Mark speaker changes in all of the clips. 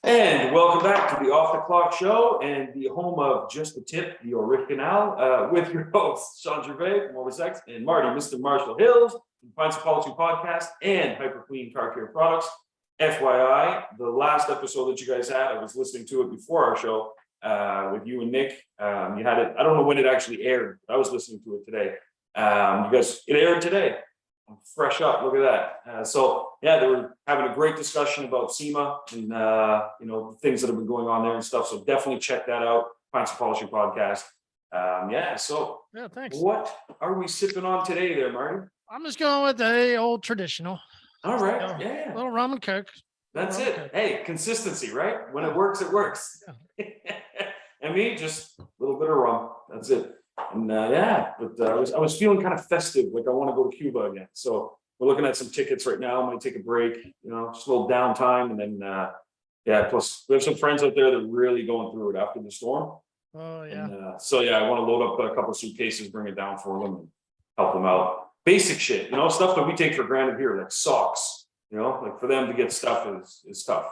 Speaker 1: And welcome back to the Off the Clock Show and the home of Just the Tip, the original, with your hosts, Shawn Gervais from OrbisX and Marty, Mr. Marshall Hills, from Finance Policy Podcast and hyperClean Car Care Products. FYI, the last episode that you guys had, I was listening to it before our show with you and Nick. You had it, I don't know when it actually aired, but I was listening to it today. It aired today. I'm fresh up, look at that. So yeah, they were having a great discussion about SEMA and the things that have been going on there and stuff. So definitely check that out. Finance Policy Podcast.
Speaker 2: Yeah, thanks.
Speaker 1: What are we sipping on today there, Marty?
Speaker 2: I'm just going with the old traditional.
Speaker 1: All right, yeah.
Speaker 2: A little rum and coke.
Speaker 1: That's it.
Speaker 2: Coke.
Speaker 1: Hey, consistency, right? When it works, it works.
Speaker 2: Yeah.
Speaker 1: And me, just a little bit of rum. That's it. And I was feeling kind of festive, like I want to go to Cuba again. So we're looking at some tickets right now. I might take a break, just a little downtime, and then plus we have some friends out there that are really going through it after the storm.
Speaker 2: Oh yeah.
Speaker 1: And, I want to load up a couple of suitcases, bring it down for them, and help them out. Basic shit, stuff that we take for granted here, like socks. Like for them to get stuff is tough.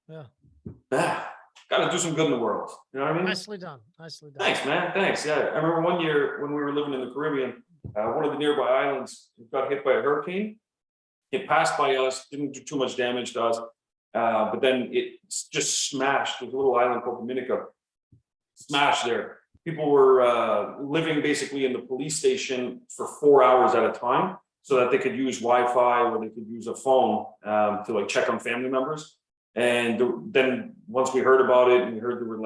Speaker 2: Yeah.
Speaker 1: Got to do some good in the world. You know what I mean?
Speaker 2: Nicely done. Nicely done.
Speaker 1: Thanks, man. Thanks. Yeah, I remember one year when we were living in the Caribbean, one of the nearby islands got hit by a hurricane. It passed by us, didn't do too much damage to us, but then it just smashed. There's a little island called Dominica. Smashed there. People were living basically in the police station for 4 hours at a time, so that they could use Wi-Fi or they could use a phone to check on family members. And then once we heard about it, and we heard there were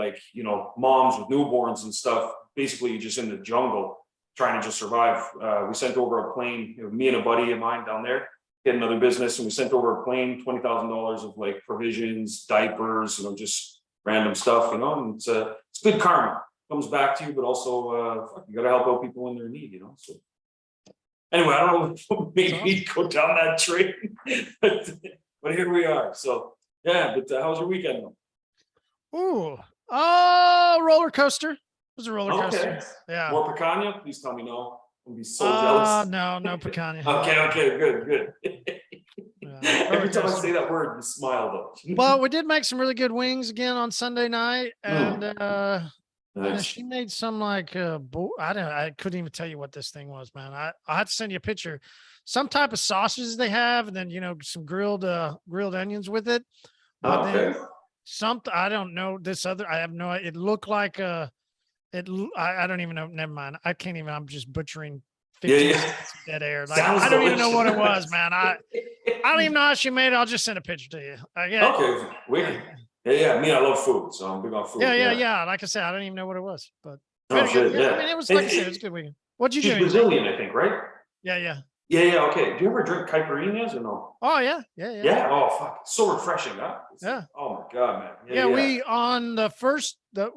Speaker 1: moms with newborns and stuff, basically just in the jungle trying to just survive. We sent over a plane, me and a buddy of mine down there, get another business, and we sent over a plane, $20,000 of provisions, diapers, just random stuff, and it's good karma. Comes back to you, but also you got to help out people when they're in need, So anyway, I don't know, maybe go down that train, but here we are. So. Yeah, but how was your weekend?
Speaker 2: Roller coaster. It was a roller coaster.
Speaker 1: Okay.
Speaker 2: Yeah.
Speaker 1: More picanha? Please tell me no. I'll be so jealous.
Speaker 2: No picanha.
Speaker 1: Okay, good.
Speaker 2: Yeah,
Speaker 1: Every time I say that word, you smile though.
Speaker 2: Well, we did make some really good wings again on Sunday night, and
Speaker 1: Nice.
Speaker 2: she made some I couldn't even tell you what this thing was, man. I had to send you a picture. Some type of sausages they have, and then some grilled onions with it. But then something I don't know. This other I have no. It looked like I don't even know. Never mind. I can't even. I'm just butchering 50 seconds of dead air. I don't even know what it was, man. I don't even know how she made it. I'll just send a picture to you.
Speaker 1: Okay, wicked. Yeah. Me, I love food, so I'm big on food.
Speaker 2: Yeah. Like I said, I don't even know what it was, but
Speaker 1: shit,
Speaker 2: yeah. I mean, it was like I said, it was a good weekend. What'd you do?
Speaker 1: She's Brazilian, I think, right?
Speaker 2: Yeah.
Speaker 1: Yeah. Okay. Do you ever drink caipirinhas or no?
Speaker 2: Oh yeah.
Speaker 1: Oh fuck, it's so refreshing, huh?
Speaker 2: Yeah.
Speaker 1: Oh my god, man.
Speaker 2: Yeah. We on the first I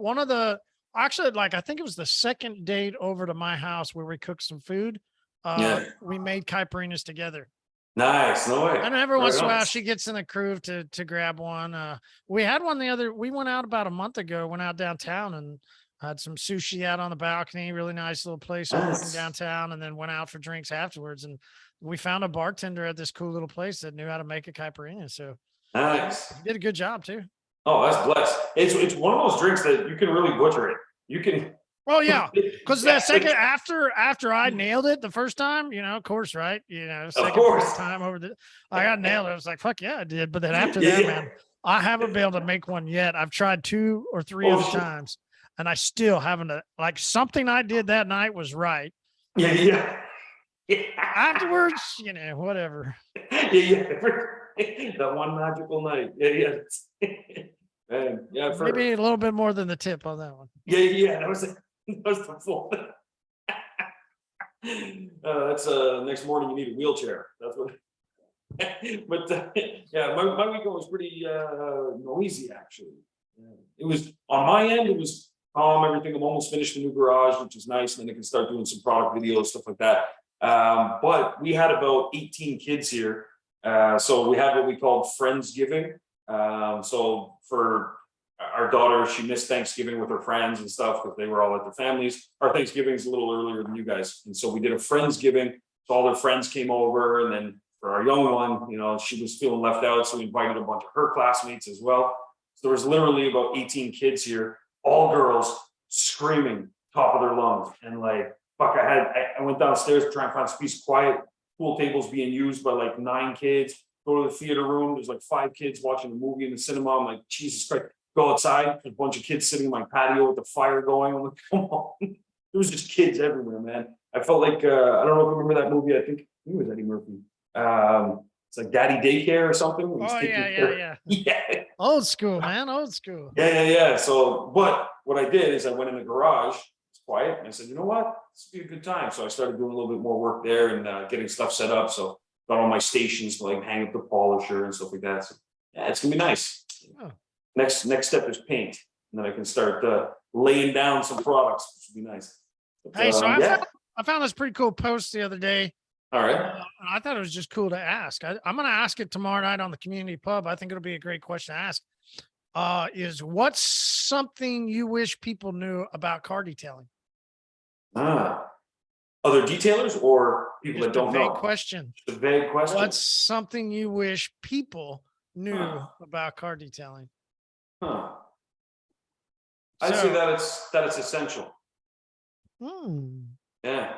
Speaker 2: think it was the second date over to my house where we cooked some food. We made caipirinhas together.
Speaker 1: Nice, no way.
Speaker 2: And every once in a while she gets in the crew to grab one. We had one we went out about a month ago, went out downtown and had some sushi out on the balcony, really nice little place downtown, and then went out for drinks afterwards. And we found a bartender at this cool little place that knew how to make a caipirinha. So
Speaker 1: nice.
Speaker 2: He did a good job too.
Speaker 1: Oh, that's blessed. It's one of those drinks that you can really butcher it. You can.
Speaker 2: Oh yeah, because the second after I nailed it the first time, of course, right? Second time over I got nailed it. I was like, fuck yeah, I did. But then after that, man, I haven't been able to make one yet. I've tried 2 or 3 other times. And I still haven't, something I did that night was right.
Speaker 1: Yeah.
Speaker 2: Afterwards, whatever.
Speaker 1: Yeah. That one magical night. Yeah. Man, yeah.
Speaker 2: Maybe a little bit more than the tip on that one.
Speaker 1: Yeah. That was the full. That's next morning you need a wheelchair. That's what. But my weekend was pretty noisy actually. It was on my end. It was calm, everything. I'm almost finished the new garage, which is nice. And then I can start doing some product videos, stuff like that. But we had about 18 kids here. So we had what we called Friendsgiving. So for our daughter, she missed Thanksgiving with her friends and stuff because they were all at their families. Our Thanksgiving is a little earlier than you guys. And so we did a Friendsgiving. So all their friends came over, and then for our young one, you know, she was feeling left out, so we invited a bunch of her classmates as well. So there was literally about 18 kids here, all girls, screaming top of their lungs, and like, fuck, I went downstairs to try and find some peace of quiet. Pool tables being used by like 9 kids. Go to the theater room. There's like 5 kids watching a movie in the cinema. I'm like, Jesus Christ. Go outside. There's a bunch of kids sitting in my patio with the fire going. I'm like, come on. There was just kids everywhere, man. I felt like I don't know if you remember that movie. I think it was Eddie Murphy. It's like Daddy Daycare or something.
Speaker 2: Oh yeah.
Speaker 1: Yeah.
Speaker 2: Old school, man. Old school.
Speaker 1: Yeah. So, but what I did is I went in the garage. It's quiet, and I said, you know what? This would be a good time. So I started doing a little bit more work there and getting stuff set up. So got all my stations to like hang up the polisher and stuff like that. So yeah, it's gonna be nice.
Speaker 2: Oh.
Speaker 1: Next step is paint, and then I can start laying down some products, which would be nice. But,
Speaker 2: Hey, so
Speaker 1: yeah.
Speaker 2: I found this pretty cool post the other day.
Speaker 1: All right.
Speaker 2: And I thought it was just cool to ask. I'm going to ask it tomorrow night on the community pub. I think it'll be a great question to ask. Is what's something you wish people knew about car detailing?
Speaker 1: Other detailers or people
Speaker 2: Just
Speaker 1: that don't
Speaker 2: a vague
Speaker 1: know?
Speaker 2: question.
Speaker 1: Just a vague question.
Speaker 2: What's something you wish people knew about car detailing?
Speaker 1: I'd say that it's essential. Yeah,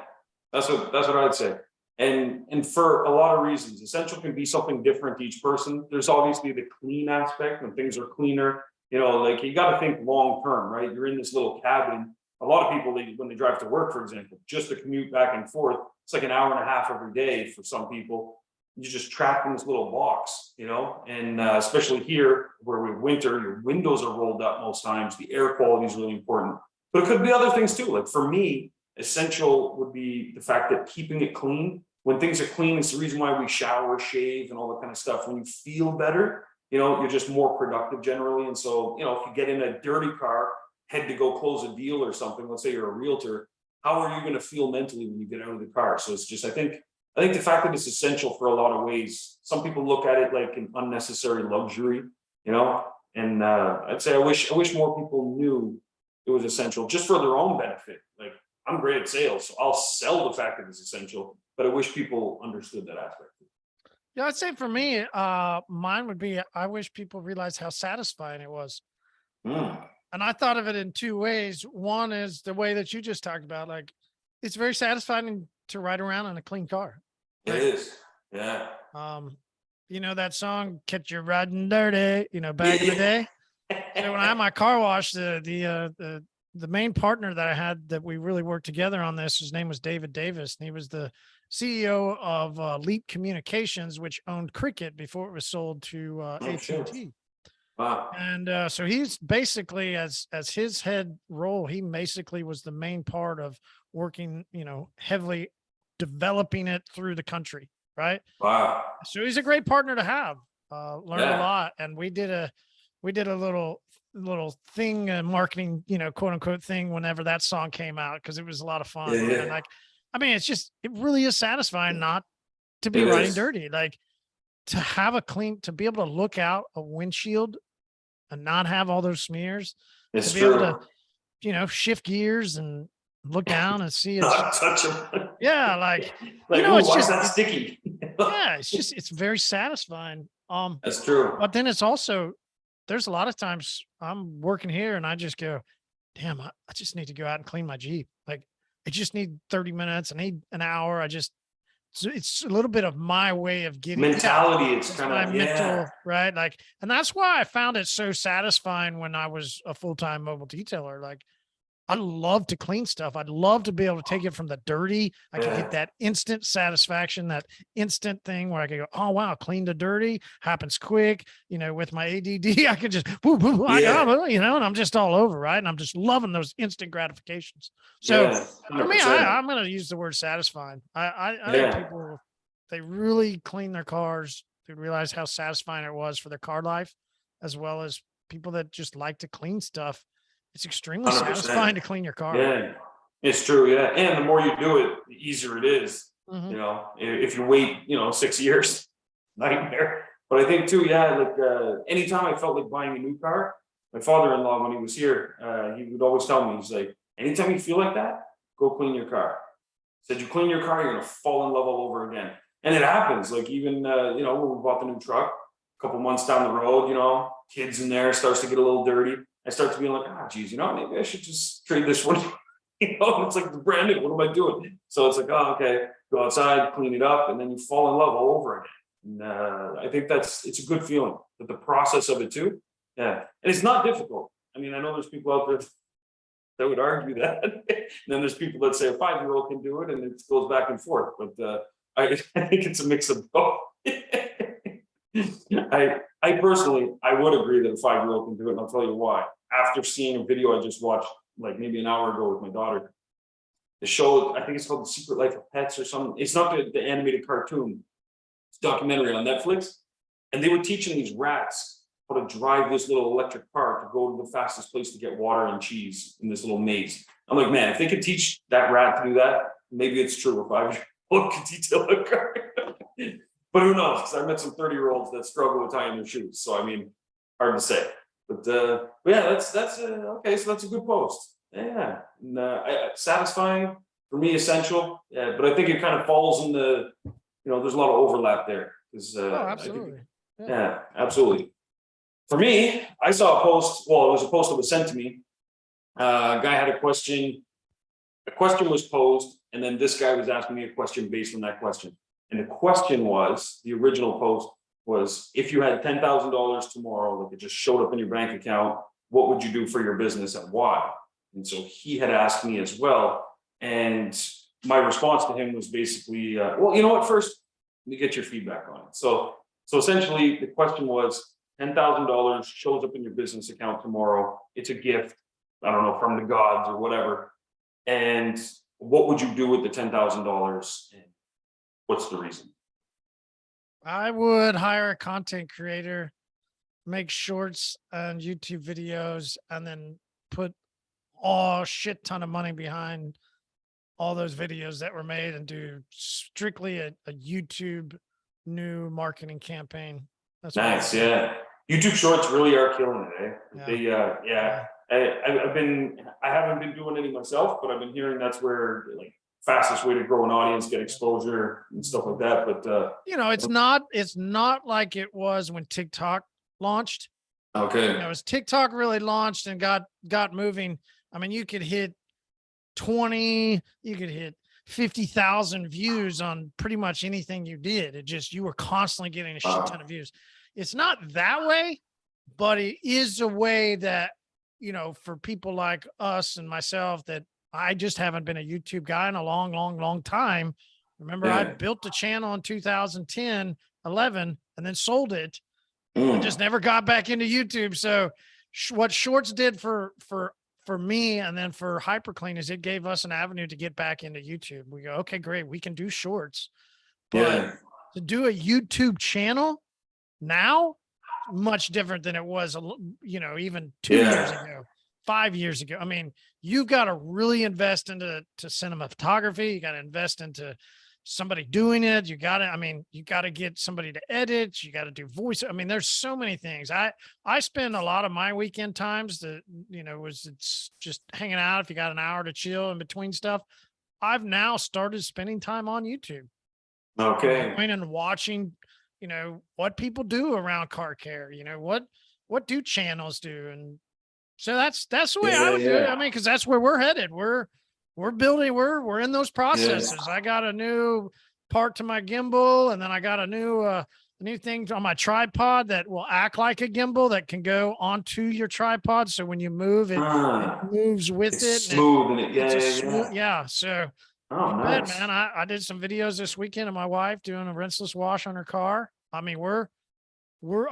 Speaker 1: that's what I'd say. And for a lot of reasons, essential can be something different to each person. There's obviously the clean aspect when things are cleaner. You know, like you got to think long term, right? You're in this little cabin. A lot of people, when they drive to work, for example, just to commute back and forth, it's like an hour and a half every day for some people. You're just trapped in this little box, you know, and especially here where we winter, your windows are rolled up most times. The air quality is really important, but it could be other things too. Like for me, essential would be the fact that keeping it clean. When things are clean, it's the reason why we shower, shave, and all that kind of stuff. When you feel better, you know, you're just more productive generally. And so, you know, if you get in a dirty car, head to go close a deal or something, let's say you're a realtor, how are you going to feel mentally when you get out of the car? So it's just, I think the fact that it's essential for a lot of ways. Some people look at it like an unnecessary luxury, you know, and I'd say I wish more people knew it was essential just for their own benefit. Like I'm great at sales, so I'll sell the fact that it's essential, but I wish people understood that aspect.
Speaker 2: Yeah, I'd say for me, mine would be, I wish people realized how satisfying it was. And I thought of it in 2 ways. One is the way that you just talked about, like it's very satisfying to ride around in a clean car.
Speaker 1: It is. Yeah.
Speaker 2: You know, that song, Catch You Riding Dirty, you know, back in the day. So when I had my car wash, the main partner that I had that we really worked together on this, his name was David Davis, and he was the CEO of Leap Communications, which owned Cricket before it was sold to AT&T.
Speaker 1: Wow.
Speaker 2: And so he's basically, as his head role, he basically was the main part of working, you know, heavily developing it through the country, right?
Speaker 1: Wow.
Speaker 2: So he's a great partner to have. Learned a lot, and we did a little thing, marketing, you know, quote unquote thing whenever that song came out, because it was a lot of fun.
Speaker 1: Yeah.
Speaker 2: And like, I mean, it really is satisfying not to be riding dirty, like to have to be able to look out a windshield and not have all those smears.
Speaker 1: It's
Speaker 2: to be
Speaker 1: true.
Speaker 2: able to, you know, shift gears and look down and see it.
Speaker 1: Not touch them.
Speaker 2: Yeah, like
Speaker 1: you
Speaker 2: know, it's
Speaker 1: why
Speaker 2: just
Speaker 1: is that sticky.
Speaker 2: Yeah, it's very satisfying.
Speaker 1: That's true.
Speaker 2: But then it's also, there's a lot of times I'm working here and I just go, damn, I just need to go out and clean my Jeep. Like I just need 30 minutes. I need an hour. It's a little bit of my way of getting
Speaker 1: mentality. It's kind of
Speaker 2: mental, right? Like, and that's why I found it so satisfying when I was a full-time mobile detailer. Like I love to clean stuff. I'd love to be able to take it from the dirty. I can get that instant satisfaction, that instant thing where I can go, oh, wow, clean to dirty happens quick. You know, with my ADD, I can just, you know, and I'm just all over, right? And I'm just loving those instant gratifications. So for me, I'm going to use the word satisfying. I think people, they really clean their cars. They realize how satisfying it was for their car life, as well as people that just like to clean stuff. It's extremely 100%. Satisfying to clean your car.
Speaker 1: Yeah, it's true. Yeah. And the more you do it, the easier it is. You know, if you wait, 6 years, nightmare. But I think too, like anytime I felt like buying a new car, my father-in-law, when he was here, he would always tell me, he's like, anytime you feel like that, go clean your car. He said, you clean your car, you're going to fall in love all over again. And it happens, like even, you know, when we bought the new truck, a couple months down the road, you know, kids in there, starts to get a little dirty. I start to be like, geez, you know, maybe I should just trade this one. You know, it's like the brand new, what am I doing? So it's like, oh, okay, go outside, clean it up, and then you fall in love all over again. And I think it's a good feeling, but the process of it too. Yeah. And it's not difficult. I mean, I know there's people out there that would argue that. And then there's people that say a 5-year-old can do it, and it goes back and forth. But I think it's a mix of both. I personally, I would agree that a 5-year-old can do it, and I'll tell you why. After seeing a video I just watched, like maybe an hour ago with my daughter, the show, I think it's called The Secret Life of Pets or something. It's not the animated cartoon. It's a documentary on Netflix. And they were teaching these rats how to drive this little electric car to go to the fastest place to get water and cheese in this little maze. I'm like, man, if they could teach that rat to do that, maybe it's true. If I could detail a car. But who knows? Because I met some 30-year-olds that struggle with tying their shoes. So I mean, hard to say. But yeah, that's okay. So that's a good post. Yeah, and, satisfying for me, essential. Yeah, but I think it kind of falls in the, you know, there's a lot of overlap there. Because
Speaker 2: absolutely.
Speaker 1: Yeah, absolutely. For me, I saw a post. Well, it was a post that was sent to me. A guy had a question. A question was posed, and then this guy was asking me a question based on that question. And the question was, the original post was, if you had $10,000 tomorrow, like it just showed up in your bank account, what would you do for your business and why? And so he had asked me as well. And my response to him was basically, well, you know what, first, let me get your feedback on it. So essentially the question was, $10,000 shows up in your business account tomorrow. It's a gift, I don't know, from the gods or whatever. And what would you do with the $10,000? And what's the reason?
Speaker 2: I would hire a content creator, make shorts and YouTube videos, and then put a shit ton of money behind all those videos that were made and do strictly a YouTube new marketing campaign. That's
Speaker 1: nice. Yeah. YouTube shorts really are killing it.
Speaker 2: Yeah.
Speaker 1: They, yeah. I haven't been doing any myself, but I've been hearing that's where like fastest way to grow an audience, get exposure and stuff like that. But
Speaker 2: you know, it's not like it was when TikTok launched.
Speaker 1: Okay.
Speaker 2: You know, as TikTok really launched and got moving, I mean, you could hit 50,000 views on pretty much anything you did. It just, you were constantly getting a shit ton of views. It's not that way, but it is a way that, you know, for people like us and myself, that I just haven't been a YouTube guy in a long time. Remember, I built the channel in 2010, 11, and then sold it. I just never got back into YouTube. So what shorts did for me and then for hyperClean is it gave us an avenue to get back into YouTube. We go, okay, great. We can do shorts, but to do a YouTube channel now, much different than it was, you know, even 2 years ago, 5 years ago. I mean, you've got to really invest into cinema photography. You got to invest into somebody doing it. You got to get somebody to edit. You got to do voice. I mean, there's so many things. I spend a lot of my weekend times that, you know, it's just hanging out. If you got an hour to chill in between stuff, I've now started spending time on YouTube.
Speaker 1: Okay.
Speaker 2: Going and watching, you know, what people do around car care, you know, what do channels do. And so that's the way I would do it. I mean, cause that's where we're headed. We're building, we're in those processes. I got a new part to my gimbal, and then I got a new thing on my tripod that will act like a gimbal that can go onto your tripod. So when you move it, it moves with it.
Speaker 1: Smooth and
Speaker 2: yeah. So you bet, man. I did some videos this weekend of my wife doing a rinseless wash on her car. I mean,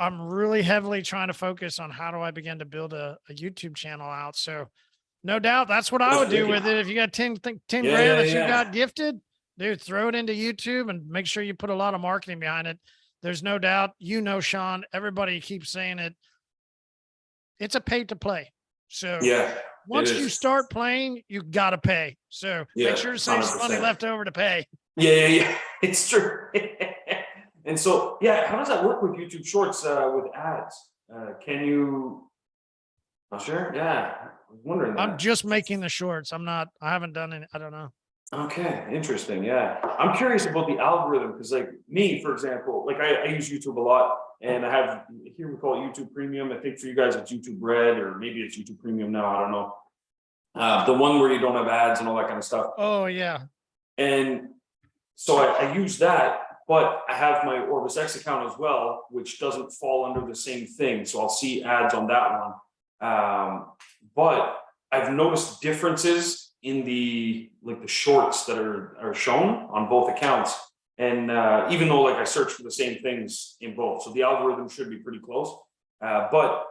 Speaker 2: I'm really heavily trying to focus on how do I begin to build a YouTube channel out. So no doubt that's what I would do with it. If you got 10 grand that you got gifted, dude, throw it into YouTube and make sure you put a lot of marketing behind it. There's no doubt, you know, Shawn, everybody keeps saying it. It's a pay to play. So once you start playing, you got to pay. So make sure to save some money left over to pay.
Speaker 1: Yeah. It's true. And so, how does that work with YouTube Shorts with ads? Can you? Not sure. Yeah, I was wondering.
Speaker 2: I'm just making the shorts. I haven't done any. I don't know.
Speaker 1: Okay, interesting. Yeah. I'm curious about the algorithm because, like, me, for example, like I use YouTube a lot and I have here we call it YouTube Premium. I think for you guys it's YouTube Red or maybe it's YouTube Premium now. I don't know. The one where you don't have ads and all that kind of stuff.
Speaker 2: Oh yeah.
Speaker 1: And so I use that, but I have my OrbisX account as well, which doesn't fall under the same thing. So I'll see ads on that one. But I've noticed differences in the shorts that are shown on both accounts. And even though like I search for the same things in both, so the algorithm should be pretty close. But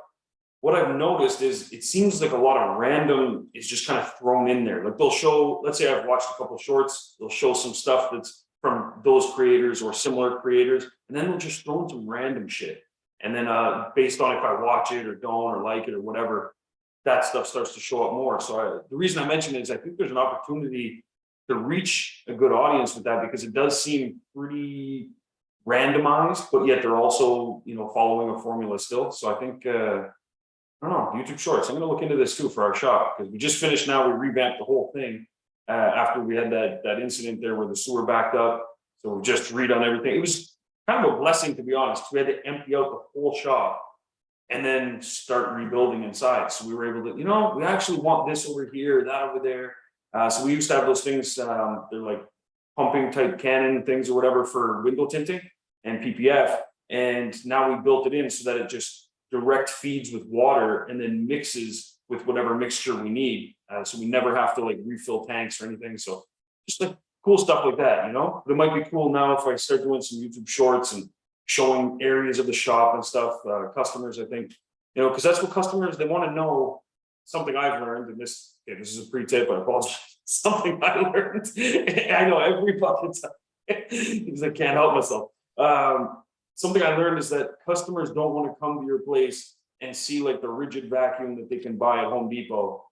Speaker 1: what I've noticed is it seems like a lot of random is just kind of thrown in there. Like they'll show, let's say I've watched a couple of shorts, they'll show some stuff that's from those creators or similar creators, and then they'll just throw in some random shit. And then based on if I watch it or don't or like it or whatever, that stuff starts to show up more. So the reason I mention it is I think there's an opportunity to reach a good audience with that because it does seem pretty randomized, but yet they're also, following a formula still. So I think, I don't know, YouTube Shorts. I'm going to look into this too for our shop because we just finished now. We revamped the whole thing after we had that incident there where the sewer backed up. So we just redone everything. It was kind of a blessing, to be honest. We had to empty out the whole shop and then start rebuilding inside. So we were able to, we actually want this over here, that over there. So we used to have those things. They're like pumping type Canon things or whatever for window tinting and PPF. And now we built it in so that it just direct feeds with water and then mixes with whatever mixture we need. So we never have to like refill tanks or anything. So just like cool stuff like that, But it might be cool now if I start doing some YouTube shorts and showing areas of the shop and stuff. Customers, I think, because that's what customers, they want to know. Something I've learned, and this is a pre-tip, I apologize. Something I learned. I know every fucking time because I can't help myself. Something I learned is that customers don't want to come to your place and see like the rigid vacuum that they can buy at Home Depot.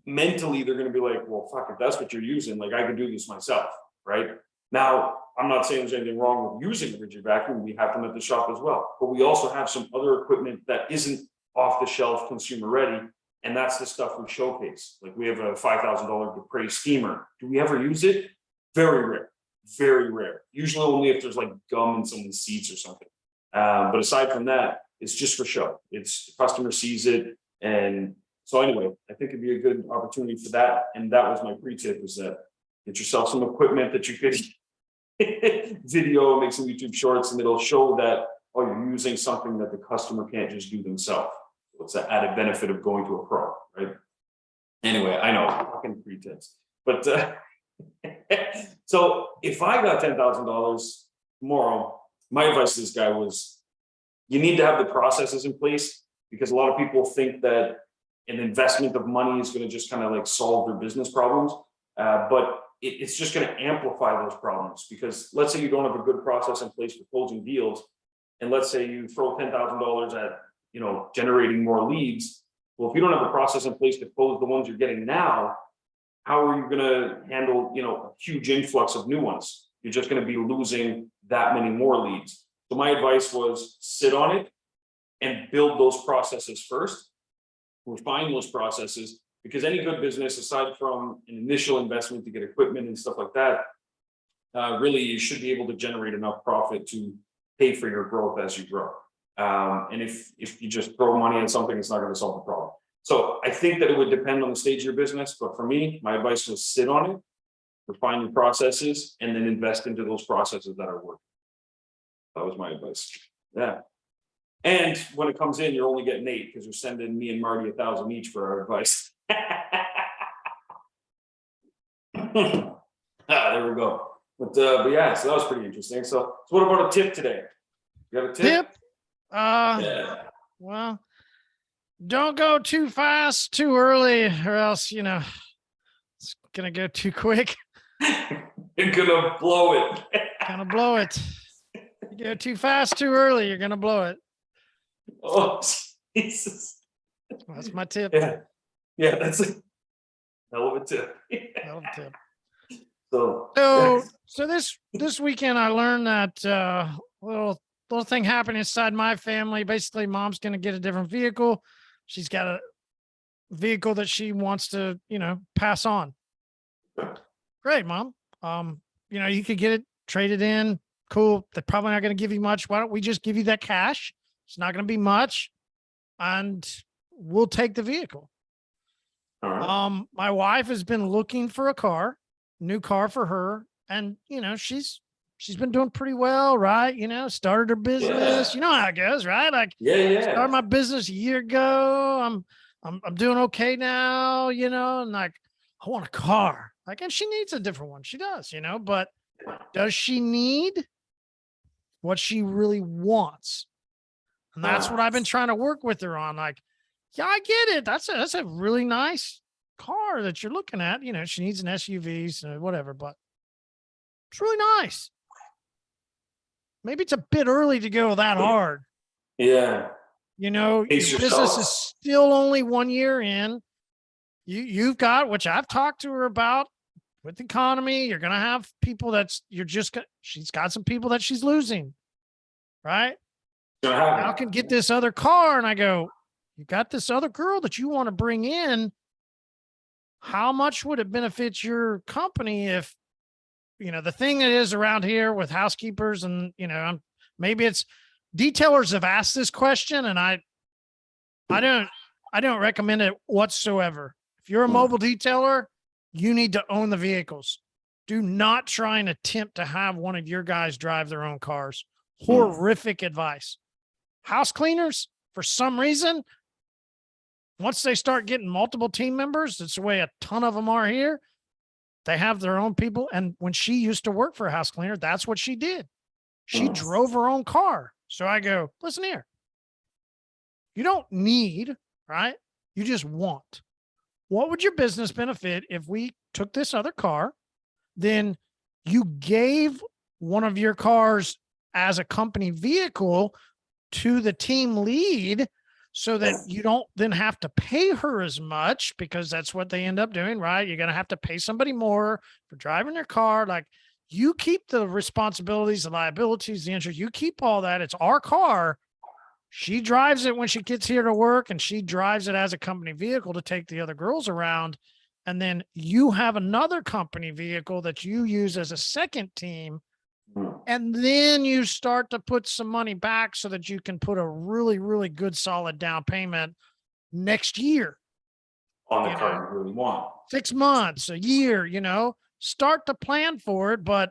Speaker 1: Mentally, they're going to be like, well, fuck, if that's what you're using, like I could do this myself, right? Now, I'm not saying there's anything wrong with using a rigid vacuum. We have them at the shop as well. But we also have some other equipment that isn't off the shelf consumer ready. And that's the stuff we showcase. Like we have a $5,000 Dupre steamer. Do we ever use it? Very rare. Very rare. Usually only if there's like gum in someone's seats or something. But aside from that, it's just for show. It's the customer sees it. And so anyway, I think it'd be a good opportunity for that. And that was my pre-tip is that get yourself some equipment that you could video, make some YouTube shorts, and it'll show that, oh, you're using something that the customer can't just do themselves. So it's the added benefit of going to a pro, right? Anyway, I know, fucking pre-tips. But so if I got $10,000 tomorrow, my advice to this guy was you need to have the processes in place because a lot of people think that an investment of money is going to just kind of like solve their business problems. But it's just going to amplify those problems because let's say you don't have a good process in place for closing deals. And let's say you throw $10,000 at, generating more leads. Well, if you don't have a process in place to close the ones you're getting now, how are you going to handle, a huge influx of new ones? You're just going to be losing that many more leads. So my advice was sit on it and build those processes first, refine those processes, because any good business, aside from an initial investment to get equipment and stuff like that, really you should be able to generate enough profit to pay for your growth as you grow. And if you just throw money at something, it's not going to solve the problem. So I think that it would depend on the stage of your business, but for me, my advice was sit on it, refine your processes, and then invest into those processes that are working. That was my advice. Yeah. And when it comes in, you're only getting 8 because you're sending me and Marty 1,000 each for our advice. There we go. But yeah, so that was pretty interesting. So what about a tip today? You got a tip? Yeah.
Speaker 2: Well, don't go too fast, too early, or else, it's going to go too quick.
Speaker 1: You're going to blow it.
Speaker 2: Gonna blow it. You go too fast, too early, you're going to blow it.
Speaker 1: Oh, Jesus.
Speaker 2: That's my tip.
Speaker 1: Yeah, that's a hell of a tip.
Speaker 2: Hell of a tip.
Speaker 1: So
Speaker 2: this weekend I learned that little thing happened inside my family. Basically, mom's going to get a different vehicle. She's got a vehicle that she wants to, pass on. Great, mom. You could get it traded in. Cool. They're probably not going to give you much. Why don't we just give you that cash? It's not going to be much, and we'll take the vehicle.
Speaker 1: All right.
Speaker 2: My wife has been looking for a car, new car for her, and she's been doing pretty well, right? Started her business.
Speaker 1: Yeah.
Speaker 2: You know how it goes, right? Like
Speaker 1: Yeah.
Speaker 2: started
Speaker 1: Yeah.
Speaker 2: my business a year ago. I'm doing okay now, and like I want a car. Like, and she needs a different one. She does, but does she need what she really wants? And that's what
Speaker 1: Uh,
Speaker 2: I've been trying to work with her on. Like, yeah, I get it. That's a really nice car that you're looking at. She needs an SUV, so whatever, but it's really nice. Maybe it's a bit early to go that hard.
Speaker 1: yeah.
Speaker 2: Your
Speaker 1: Pace
Speaker 2: business
Speaker 1: yourself.
Speaker 2: is still only 1 year in. You've got, which I've talked to her about with the economy. You're going to have people she's got some people that she's losing, right?
Speaker 1: Gonna
Speaker 2: Now
Speaker 1: happen.
Speaker 2: can get this other car. And I go, you got this other girl that you want to bring in. How much would it benefit your company if, the thing that is around here with housekeepers and, maybe it's detailers have asked this question and I don't recommend it whatsoever. If you're a mobile detailer, you need to own the vehicles. Do not try and attempt to have one of your guys drive their own cars. Horrific advice. House cleaners, for some reason, once they start getting multiple team members, that's the way a ton of them are here. They have their own people. And when she used to work for a house cleaner, that's what she did. She drove her own car. So I go, listen here. You don't need, right? You just want. What would your business benefit if we took this other car, then you gave one of your cars as a company vehicle to the team lead so that you don't then have to pay her as much, because that's what they end up doing, right? You're going to have to pay somebody more for driving their car. Like, you keep the responsibilities, the liabilities, the insurance, you keep all that. It's our car. She drives it when she gets here to work, and she drives it as a company vehicle to take the other girls around. And then you have another company vehicle that you use as a second team. And then you start to put some money back so that you can put a really, really good solid down payment next year.
Speaker 1: On the car you really want.
Speaker 2: 6 months, a year, start to plan for it, but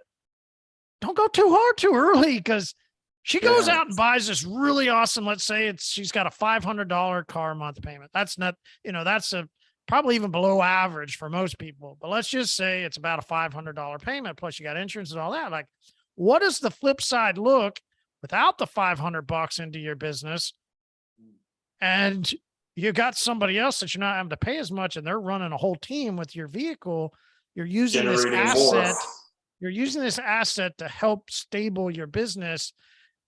Speaker 2: don't go too hard too early, because she goes out and buys this really awesome. Let's say she's got a $500 car month payment. That's not, that's probably even below average for most people, but let's just say it's about a $500 payment. Plus you got insurance and all that. Like, what does the flip side look without the $500 into your business? And you got somebody else that you're not having to pay as much, and they're running a whole team with your vehicle. You're using
Speaker 1: Generating
Speaker 2: this asset.
Speaker 1: more.
Speaker 2: You're using this asset to help stable your business.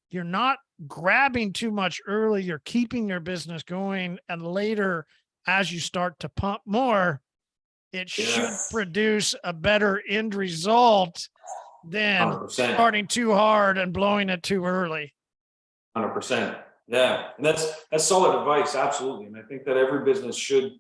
Speaker 2: You're not grabbing too much early. You're keeping your business going. And later, as you start to pump more, it should produce a better end result than
Speaker 1: 100%.
Speaker 2: starting too hard and blowing it too early.
Speaker 1: 100%. Yeah. And that's solid advice. Absolutely. And I think that every business should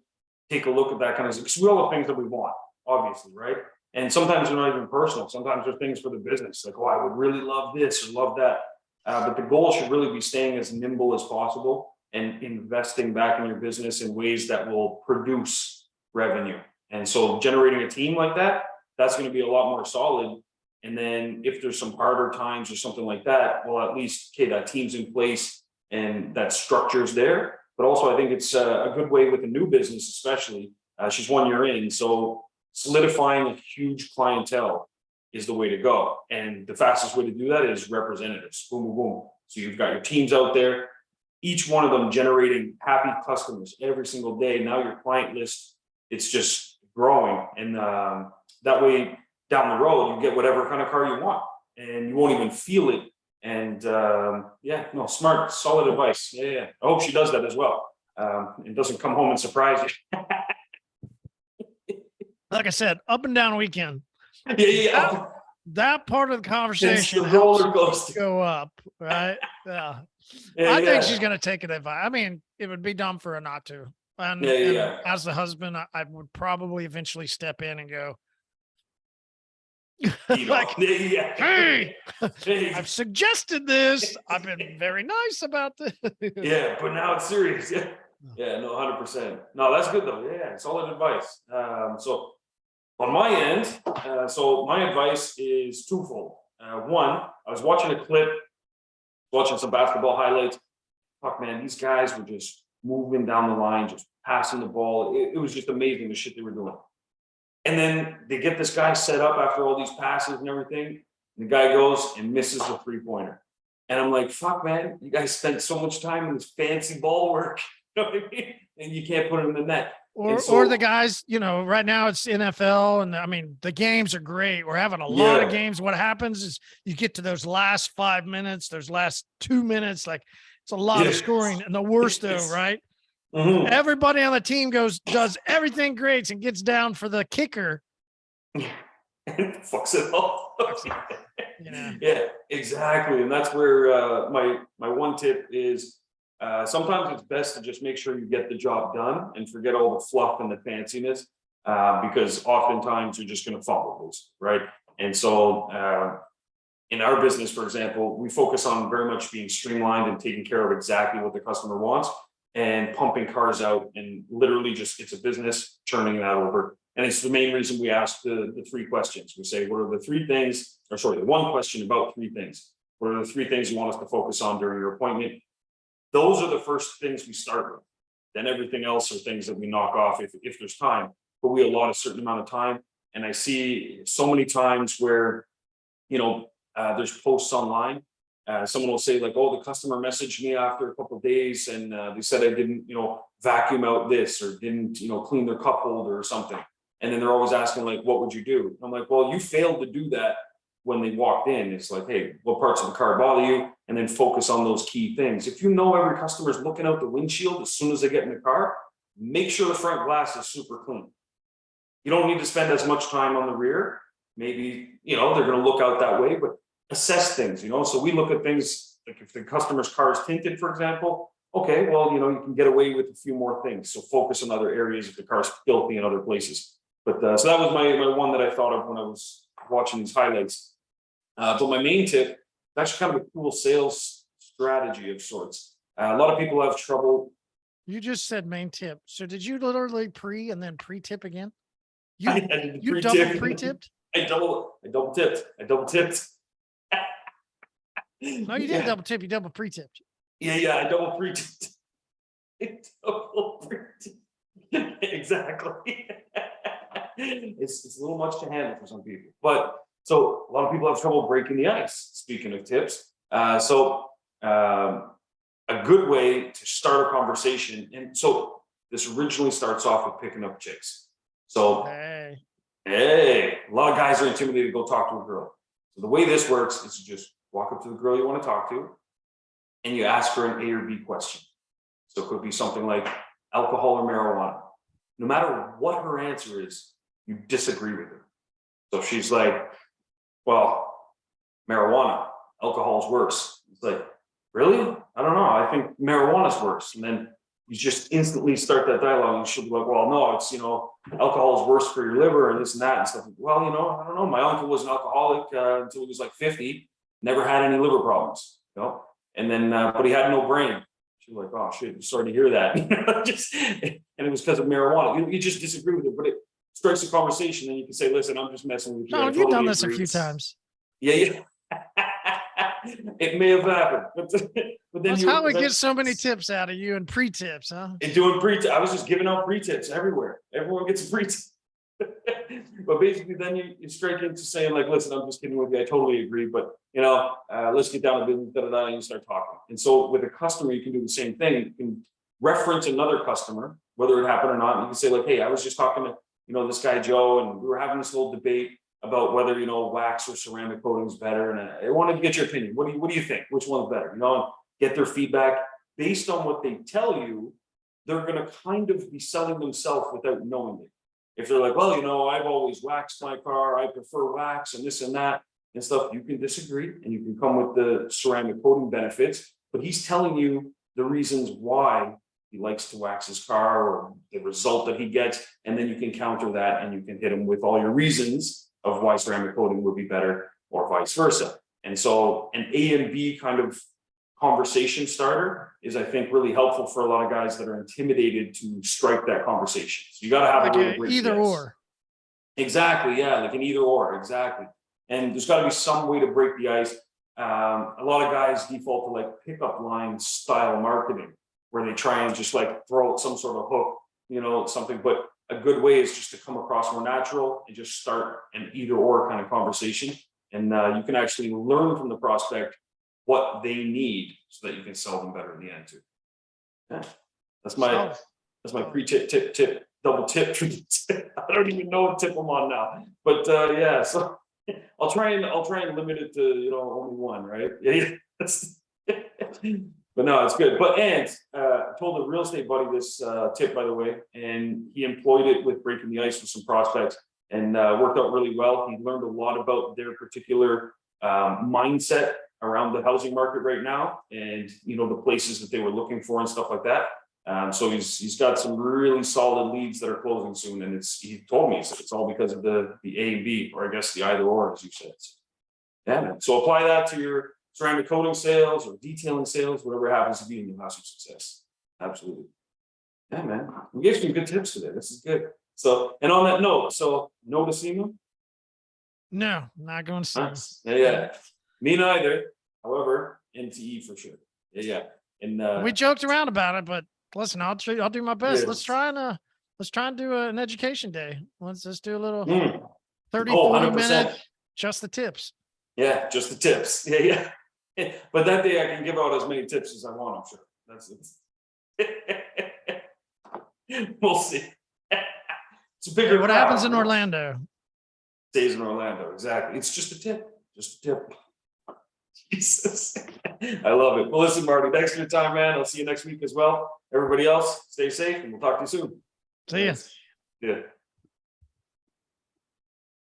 Speaker 1: take a look at that kind of, because we all have things that we want, obviously, right? And sometimes they're not even personal. Sometimes they're things for the business. Like, oh, I would really love this or love that. But the goal should really be staying as nimble as possible and investing back in your business in ways that will produce revenue. And so generating a team like that, that's going to be a lot more solid. And then if there's some harder times or something like that, well, at least, okay, that team's in place and that structure's there. But also I think it's a good way with a new business, especially. She's 1 year in. So solidifying a huge clientele is the way to go. And the fastest way to do that is representatives. Boom, boom, boom. So you've got your teams out there, each one of them generating happy customers every single day. Now your client list, it's just growing. And that way down the road, you get whatever kind of car you want and you won't even feel it. And smart, solid advice. Yeah. I hope she does that as well. And doesn't come home and surprise you.
Speaker 2: Like I said, up and down weekend.
Speaker 1: Yeah.
Speaker 2: That part of the conversation
Speaker 1: It's the roller coaster.
Speaker 2: go up, right? Yeah. I think she's going to take it advice. I mean, it would be dumb for her not to. And as the husband, I would probably eventually step in and go, Like,
Speaker 1: Yeah.
Speaker 2: hey,
Speaker 1: Hey.
Speaker 2: I've suggested this. I've been very nice about this.
Speaker 1: Yeah, but now it's serious. Yeah. Yeah, no, 100%. No, that's good though. Yeah, solid advice. So on my end, so my advice is twofold. One, I was watching a clip, watching some basketball highlights. Fuck, man, these guys were just moving down the line, just passing the ball. It was just amazing the shit they were doing. And then they get this guy set up after all these passes and everything. And the guy goes and misses the 3-pointer. And I'm like, fuck, man, you guys spent so much time in this fancy ball work. You know what I mean? And you can't put it in the net.
Speaker 2: Or the guys, right now it's NFL, and I mean the games are great. We're having a lot of games. What happens is you get to those last 5 minutes, those last 2 minutes, like it's a lot of scoring. And the worst though, right? Everybody on the team does everything great and gets down for the kicker.
Speaker 1: Fucks it all.
Speaker 2: Yeah.
Speaker 1: Yeah, exactly. And that's where my one tip is. Sometimes it's best to just make sure you get the job done and forget all the fluff and the fanciness, because oftentimes you're just going to follow those, right? And so in our business, for example, we focus on very much being streamlined and taking care of exactly what the customer wants and pumping cars out, and literally just, it's a business churning that over. And it's the main reason we ask the 3 questions. We say, what are the 3 things, or sorry, the 1 question about 3 things. What are the 3 things you want us to focus on during your appointment? Those are the first things we start with. Then everything else are things that we knock off if there's time, but we allot a certain amount of time. And I see so many times where, there's posts online. Someone will say like, oh, the customer messaged me after a couple of days and they said I didn't, vacuum out this or didn't, clean their cup holder or something. And then they're always asking like, what would you do? I'm like, well, you failed to do that when they walked in. It's like, hey, what parts of the car bother you? And then focus on those key things. If you know every customer is looking out the windshield as soon as they get in the car, make sure the front glass is super clean. You don't need to spend as much time on the rear. Maybe, they're going to look out that way, but assess things, So we look at things like if the customer's car is tinted, for example, okay, well, you can get away with a few more things. So focus on other areas if the car's filthy in other places. But so that was my one that I thought of when I was watching these highlights. But my main tip, it's actually kind of a cool sales strategy of sorts. A lot of people have trouble.
Speaker 2: You just said main tip. So did you literally pre and then pre-tip again?
Speaker 1: I did
Speaker 2: You double pre-tipped?
Speaker 1: I double tipped.
Speaker 2: No, you didn't double tip. You double pre-tipped.
Speaker 1: Yeah, I double pre-tipped. Exactly. It's a little much to handle for some people, but so a lot of people have trouble breaking the ice. Speaking of tips, a good way to start a conversation, and so this originally starts off with picking up chicks. So hey, a lot of guys are intimidated to go talk to a girl. So the way this works is you just walk up to the girl you want to talk to, and you ask her an A or B question. So it could be something like alcohol or marijuana. No matter what her answer is, you disagree with her. So she's like, well, marijuana, alcohol is worse. It's like, really? I don't know. I think marijuana is worse. And then you just instantly start that dialogue and she'll be like, well, no, it's, alcohol is worse for your liver and this and that and stuff. Well, I don't know. My uncle was an alcoholic until he was like 50, never had any liver problems, and then, but he had no brain. She's like, oh shit, sorry to hear that. And it was because of marijuana. You just disagree with it, but it strikes a conversation and you can say, listen, I'm just messing with you.
Speaker 2: No, you've done this a few times.
Speaker 1: Yeah. It may have happened, but then
Speaker 2: that's how we get so many tips out of you and pre-tips, huh?
Speaker 1: And doing I was just giving out pre-tips everywhere. Everyone gets a pre-tip. But basically then you straight into saying like, listen, I'm just kidding with you. I totally agree, but let's get down to business, and you start talking. And so with a customer, you can do the same thing. You can reference another customer, whether it happened or not. And you can say like, hey, I was just talking to, this guy, Joe, and we were having this little debate about whether, wax or ceramic coating is better. And I wanted to get your opinion. What do you think? Which one's better? And get their feedback based on what they tell you. They're going to kind of be selling themselves without knowing it. If they're like, well, I've always waxed my car, I prefer wax and this and that and stuff, you can disagree and you can come with the ceramic coating benefits, but he's telling you the reasons why he likes to wax his car or the result that he gets. And then you can counter that and you can hit him with all your reasons of why ceramic coating would be better, or vice versa. And so an A and B kind of conversation starter is, I think, really helpful for a lot of guys that are intimidated to strike that conversation. So you got to have
Speaker 2: Like
Speaker 1: a way to
Speaker 2: a
Speaker 1: break
Speaker 2: either
Speaker 1: the ice.
Speaker 2: or.
Speaker 1: Exactly, yeah, like an either or, exactly. And there's got to be some way to break the ice. A lot of guys default to like pickup line style marketing, where they try and just like throw out some sort of hook, you know, something. But a good way is just to come across more natural and just start an either or kind of conversation. And you can actually learn from the prospect what they need so that you can sell them better in the end too. Yeah. That's my pre-tip, double tip. I don't even know what tip I'm on now, but yeah, so I'll try and limit it to, you know, only one, right? Yeah. But no, it's good. But I told a real estate buddy this tip, by the way, and he employed it with breaking the ice with some prospects, and worked out really well. He learned a lot about their particular mindset around the housing market right now, and you know, the places that they were looking for and stuff like that. So he's got some really solid leads that are closing soon, and he told me it's all because of the A and B, or I guess the either or, as you said. Yeah, man. So apply that to your ceramic coating sales or detailing sales, whatever happens to be, and you'll have some success. Absolutely. Yeah, man. We gave some good tips today. This is good. So, and on that note, so no to SEMA?
Speaker 2: No, not going to SEMA.
Speaker 1: Yeah. Me neither. However, NTE for sure. Yeah. And
Speaker 2: we joked around about it, but listen, I'll do my best.
Speaker 1: Yeah.
Speaker 2: Let's try and do an education day. Let's just do a little 30,
Speaker 1: 100%.
Speaker 2: 40 minute, just the tips.
Speaker 1: Yeah, just the tips. Yeah. But that day I can give out as many tips as I want, I'm sure. That's it. We'll see. It's a bigger
Speaker 2: Hey, what
Speaker 1: crowd,
Speaker 2: happens in
Speaker 1: you know?
Speaker 2: Orlando?
Speaker 1: Stays in Orlando, exactly. It's just a tip. Just a tip. Jesus. I love it. Well, listen, Marty, thanks for your time, man. I'll see you next week as well. Everybody else, stay safe, and we'll talk to you soon.
Speaker 2: See ya.
Speaker 1: Yeah.